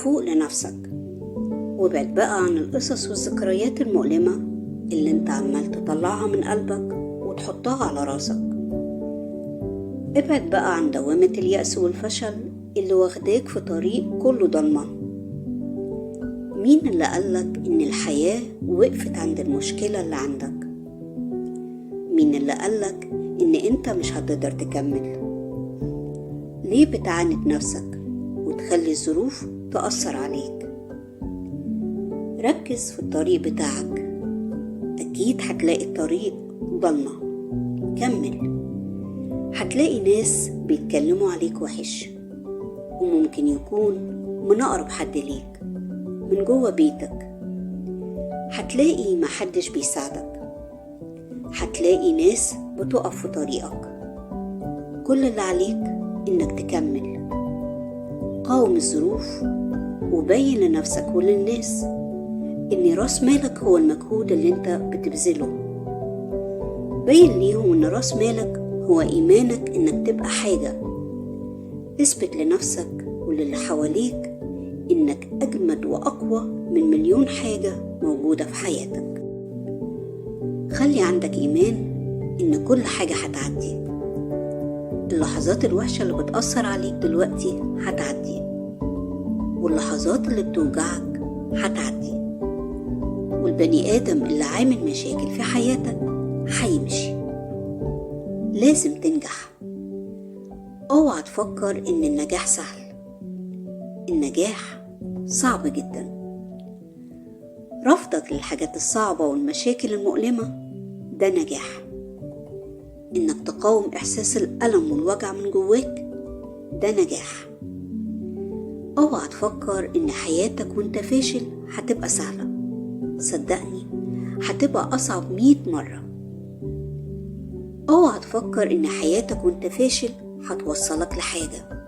فوق لنفسك، وابعد بقى عن القصص والذكريات المؤلمة اللي انت عمال تطلعها من قلبك وتحطها على راسك. ابعد بقى عن دوامة اليأس والفشل اللي واخداك في طريق كله ضلمة. مين اللي قالك ان الحياة وقفت عند المشكلة اللي عندك؟ مين اللي قالك ان انت مش هتقدر تكمل؟ ليه بتعاند نفسك وتخلي الظروف تأثر عليك؟ ركز في الطريق بتاعك، أكيد هتلاقي الطريق ضلمة. كمل. هتلاقي ناس بيتكلموا عليك وحش، وممكن يكون من أقرب حد ليك من جوه بيتك. هتلاقي محدش بيساعدك، هتلاقي ناس بتقف في طريقك. كل اللي عليك إنك تكمل. قاوم الظروف وبين لنفسك وللناس إن راس مالك هو المجهود اللي انت بتبذله. بين ليهم إن راس مالك هو إيمانك إنك تبقى حاجة. اثبت لنفسك وللي حواليك إنك أجمد وأقوى من مليون حاجة موجودة في حياتك. خلي عندك إيمان إن كل حاجة هتعدي. اللحظات الوحشة اللي بتأثر عليك دلوقتي هتعدي، واللحظات اللي بتوجعك هتعدي، والبني آدم اللي عامل مشاكل في حياتك هيمشي. لازم تنجح. اوعى تفكر ان النجاح سهل. النجاح صعب جدا. رفضك للحاجات الصعبة والمشاكل المؤلمة ده نجاح. انك تقاوم احساس الألم والوجع من جواك ده نجاح. اوعى تفكر ان حياتك وانت فاشل هتبقى سهلة. صدقني هتبقى أصعب 100 مرة. اوعى تفكر ان حياتك وانت فاشل هتوصلك لحاجة.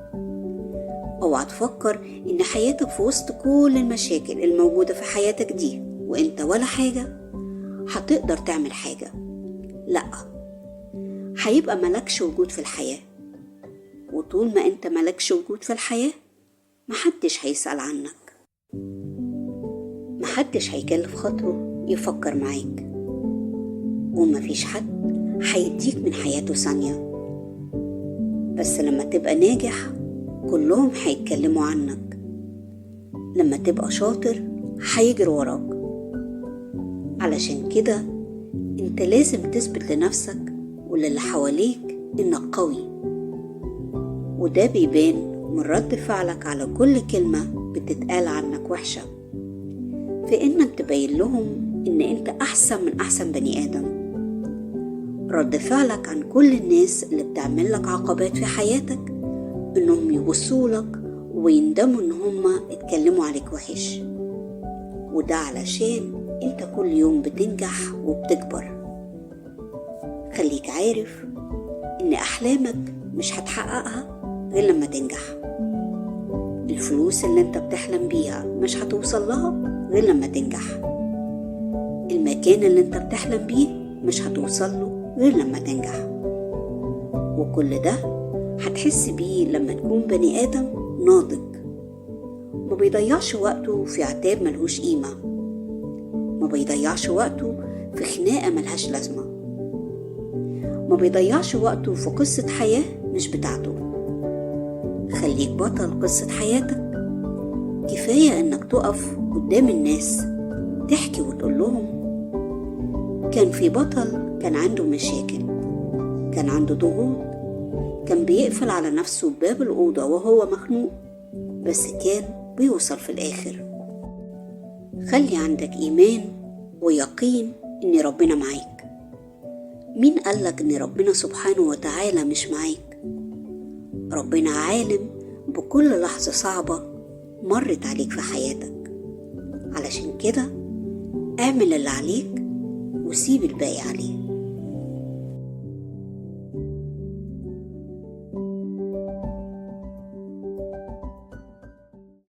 اوعى تفكر ان حياتك في وسط كل المشاكل الموجودة في حياتك دي وانت ولا حاجة هتقدر تعمل حاجة. لأ، هيبقى ملكش وجود في الحياة. وطول ما انت ملكش وجود في الحياة محدش هيسأل عنك، محدش هيكلف خاطره يفكر معاك، ومفيش حد هيديك من حياته ثانية. بس لما تبقى ناجح كلهم هيتكلموا عنك. لما تبقى شاطر هيجروا وراك. علشان كده انت لازم تثبت لنفسك وللي حواليك انك قوي، وده بيبان من رد فعلك على كل كلمة بتتقال عنك وحشة، في انك تبين لهم ان انت احسن من احسن بني ادم. رد فعلك عن كل الناس اللي بتعمل لك عقبات في حياتك انهم يبصوا لك ويندموا ان هم اتكلموا عليك وحش، وده علشان انت كل يوم بتنجح وبتكبر. خليك عارف ان احلامك مش هتحققها غير لما تنجح. الفلوس اللي انت بتحلم بيها مش هتوصل لها غير لما تنجح. المكان اللي انت بتحلم بيه مش هتوصل له غير لما تنجح. وكل ده هتحس بيه لما تكون بني آدم ناضج، ما بيضيعش وقته في عتاب ملهوش قيمة، ما بيضيعش وقته في خناقة ملهاش لازمة، ما بيضيعش وقته في قصة حياة مش بتاعته. خليك بطل قصة حياتك. كفاية انك تقف قدام الناس تحكي وتقول لهم كان في بطل كان عنده مشاكل، كان عنده ضغوط، كان بيقفل على نفسه باب الأوضة وهو مخنوق، بس كان بيوصل في الآخر. خلي عندك إيمان ويقين إن ربنا معاك. مين قالك إن ربنا سبحانه وتعالى مش معاك؟ ربنا عالم بكل لحظة صعبة مرت عليك في حياتك. علشان كده اعمل اللي عليك وسيب الباقي عليه.